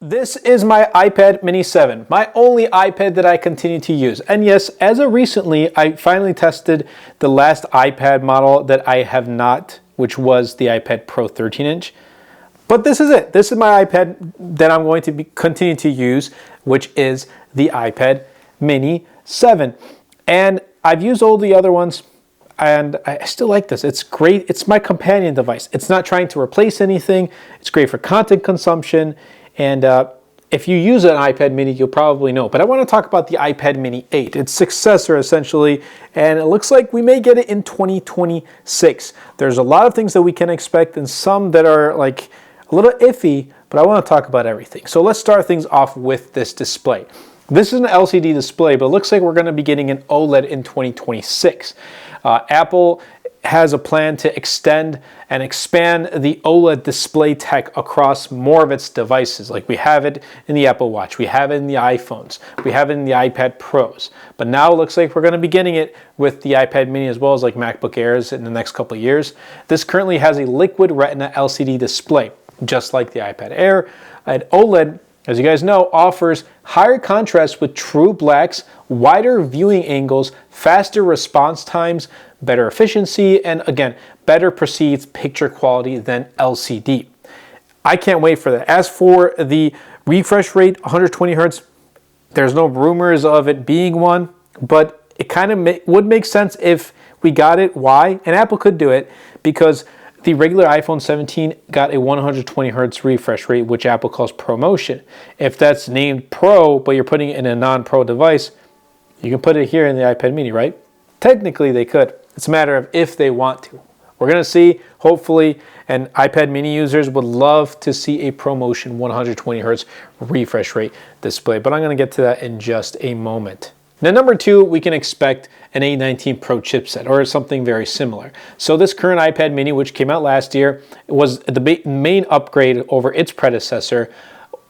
This is my iPad mini 7, my only iPad that I continue to use. And yes, as of recently, I finally tested the last iPad model that I have not, which was the iPad Pro 13-inch. But this is it. This is my iPad that I'm going to continue to use, which is the iPad mini 7. And I've used all the other ones, and I still like this. It's great. It's my companion device. It's not trying to replace anything. It's great for content consumption. And if you use an iPad mini, you'll probably know. But I want to talk about the iPad mini 8, its successor essentially, and it looks like we may get it in 2026. There's a lot of things that we can expect and some that are like a little iffy, but I want to talk about everything. So let's start things off with this display. This is an LCD display, but it looks like we're going to be getting an OLED in 2026. Apple has a plan to extend and expand the OLED display tech across more of its devices. Like we have it in the Apple Watch, we have it in the iPhones, we have it in the iPad Pros. But now it looks like we're going to be getting it with the iPad mini as well as like MacBook Airs in the next couple of years. This currently has a liquid retina LCD display, just like the iPad Air. And OLED, as you guys know, offers higher contrast with true blacks, wider viewing angles, faster response times, better efficiency, and again, better perceived picture quality than LCD. I can't wait for that. As for the refresh rate, 120 hertz, there's no rumors of it being one, but it kind of would make sense if we got it. Why? And Apple could do it because the regular iPhone 17 got a 120 hertz refresh rate, which Apple calls ProMotion. If that's named Pro, but you're putting it in a non-Pro device, you can put it here in the iPad mini, right? Technically, they could. It's a matter of if they want to. We're going to see, hopefully, and iPad mini users would love to see a ProMotion 120 hertz refresh rate display, but I'm going to get to that in just a moment. Now, number two, we can expect an A19 Pro chipset or something very similar. So this current iPad mini, which came out last year, was the main upgrade over its predecessor,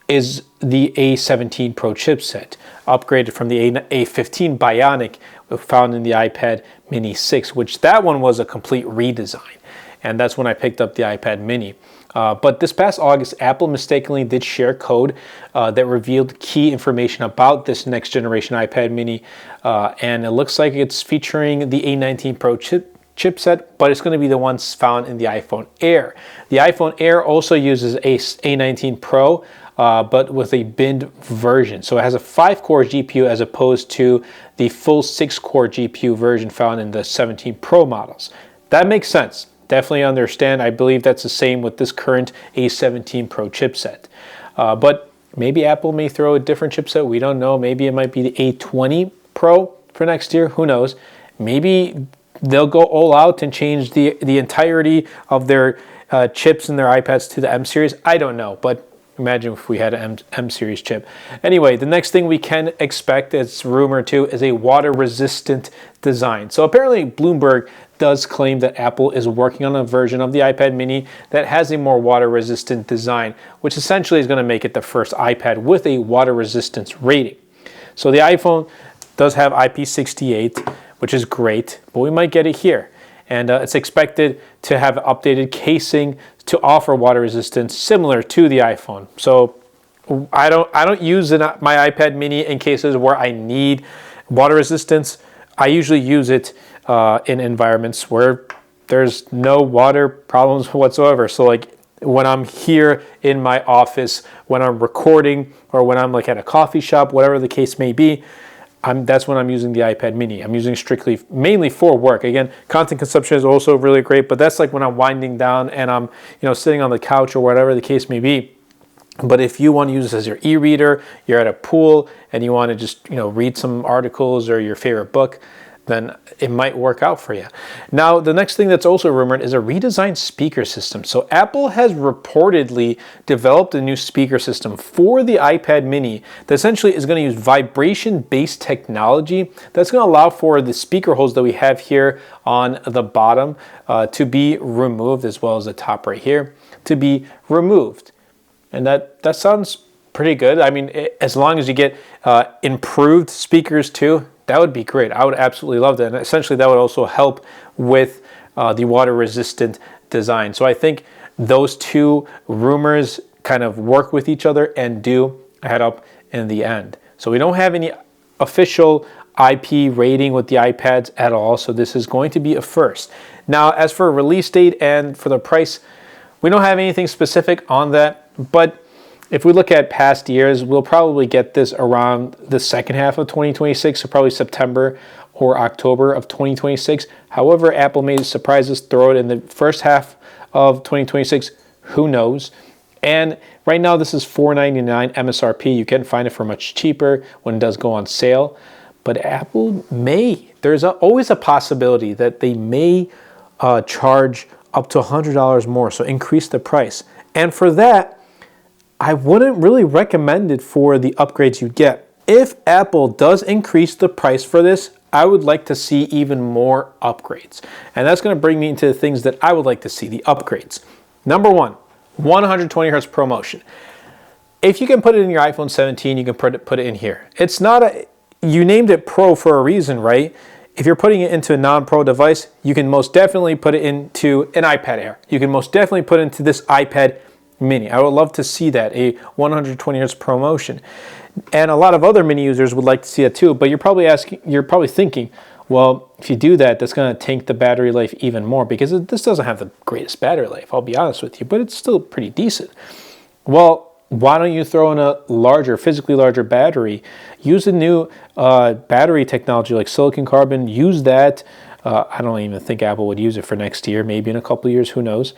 is the A17 Pro chipset, upgraded from the A15 Bionic found in the iPad mini 6, which that one was a complete redesign. And that's when I picked up the iPad mini. But this past August, Apple mistakenly did share code that revealed key information about this next generation iPad mini. And it looks like it's featuring the A19 Pro chipset, but it's going to be the ones found in the iPhone Air. The iPhone Air also uses A19 Pro, but with a binned version. So it has a 5-core GPU as opposed to the full 6-core GPU version found in the 17 Pro models. That makes sense. Definitely understand. I believe that's the same with this current A17 Pro chipset. But maybe Apple may throw a different chipset. We don't know. Maybe it might be the A20 Pro for next year. Who knows? Maybe they'll go all out and change the entirety of their chips in their iPads to the M series. I don't know, but imagine if we had an M series chip. Anyway, the next thing we can expect, it's rumored too, is a water-resistant design. So apparently Bloomberg does claim that Apple is working on a version of the iPad mini that has a more water-resistant design, which essentially is going to make it the first iPad with a water resistance rating. So the iPhone does have IP68, which is great, but we might get it here. And it's expected to have updated casing to offer water resistance similar to the iPhone. So I don't use my iPad mini in cases where I need water resistance. I usually use it in environments where there's no water problems whatsoever. So like when I'm here in my office, when I'm recording, or when I'm like at a coffee shop, whatever the case may be, that's when I'm using the iPad mini. I'm using mainly for work. Again, content consumption is also really great, but that's like when I'm winding down and I'm, sitting on the couch or whatever the case may be. But if you want to use this as your e-reader, you're at a pool and you want to just, read some articles or your favorite book, then it might work out for you. Now, the next thing that's also rumored is a redesigned speaker system. So Apple has reportedly developed a new speaker system for the iPad mini that essentially is going to use vibration-based technology that's going to allow for the speaker holes that we have here on the bottom to be removed, as well as the top right here to be removed. And that sounds pretty good. I mean, as long as you get improved speakers too, that would be great. I would absolutely love that. And essentially that would also help with the water resistant design. So I think those two rumors kind of work with each other and do add up in the end. So we don't have any official IP rating with the iPads at all, so this is going to be a first. Now, as for a release date and for the price, we don't have anything specific on that, but if we look at past years, we'll probably get this around the second half of 2026, so probably September or October of 2026. However, Apple may surprise us, throw it in the first half of 2026, who knows. And right now this is $499 MSRP. You can find it for much cheaper when it does go on sale. But Apple may, there's always a possibility that they may charge up to $100 more, so increase the price. And for that, I wouldn't really recommend it for the upgrades you get. If Apple does increase the price for this, I would like to see even more upgrades. And that's going to bring me into the things that I would like to see, the upgrades. Number one, 120 Hz ProMotion. If you can put it in your iPhone 17, you can put it in here. It's not you named it Pro for a reason, right? If you're putting it into a non-Pro device, you can most definitely put it into an iPad Air. You can most definitely put it into this iPad Mini. I would love to see that, a 120 Hz ProMotion. And a lot of other Mini users would like to see it too, but you're probably thinking, well, if you do that, that's going to tank the battery life even more, because this doesn't have the greatest battery life, I'll be honest with you, but it's still pretty decent. Well, why don't you throw in a larger, physically larger battery? Use a new battery technology like silicon carbon. Use that. I don't even think Apple would use it for next year, maybe in a couple of years, who knows.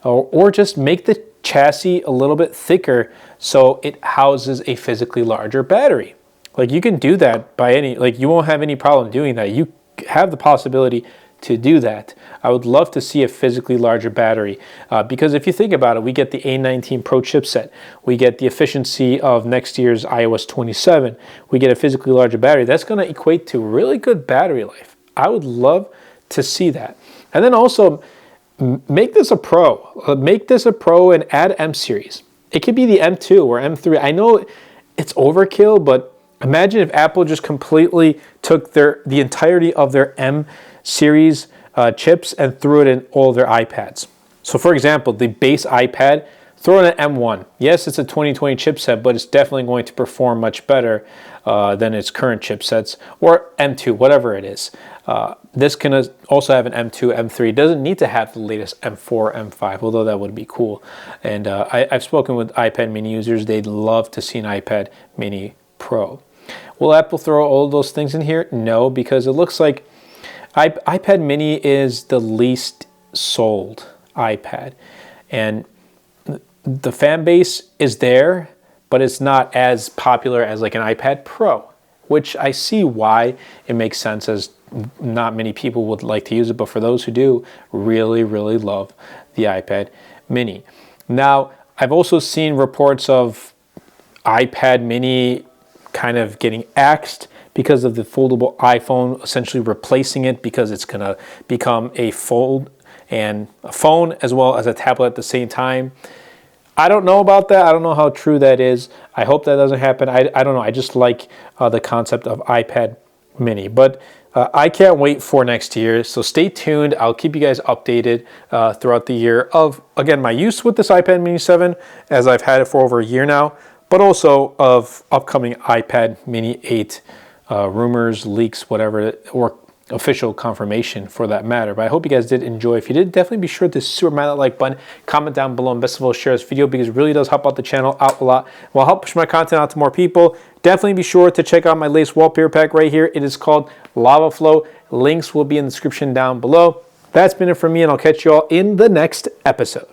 Or just make the chassis a little bit thicker so it houses a physically larger battery. Like, you can do that by you won't have any problem doing that. You have the possibility to do that. I would love to see a physically larger battery because if you think about it, we get the A19 Pro chipset, we get the efficiency of next year's iOS 27, we get a physically larger battery. That's going to equate to really good battery life. I would love to see that. And then also make this a Pro. Make this a Pro and add M series. It could be the M2 or M3. I know it's overkill, but imagine if Apple just completely took the entirety of their M series chips and threw it in all their iPads. So for example, the base iPad, throw in an M1. Yes, it's a 2020 chipset, but it's definitely going to perform much better than its current chipsets, or M2, whatever it is. This can also have an M2, M3. It doesn't need to have the latest M4, M5, although that would be cool. And I've spoken with iPad mini users. They'd love to see an iPad mini Pro. Will Apple throw all those things in here? No, because it looks like iPad mini is the least sold iPad. And the fan base is there, but it's not as popular as like an iPad Pro, which I see why it makes sense, as not many people would like to use it, but for those who do, really, really love the iPad mini. Now, I've also seen reports of iPad mini kind of getting axed because of the foldable iPhone essentially replacing it, because it's going to become a fold and a phone as well as a tablet at the same time. I don't know about that. I don't know how true that is. I hope that doesn't happen. I don't know. I just like the concept of iPad mini. But I can't wait for next year. So stay tuned. I'll keep you guys updated throughout the year of, again, my use with this iPad mini 7, as I've had it for over a year now, but also of upcoming iPad mini 8 rumors, leaks, whatever, or official confirmation for that matter. But I hope you guys did enjoy. If you did, definitely be sure to super smash that like button, comment down below, and best of all, share this video, because it really does help out the channel out a lot. Will help push my content out to more people. Definitely be sure to check out my latest wallpaper pack right here. It is called Lava Flow. Links will be in the description down below. That's been it for me, and I'll catch you all in the next episode.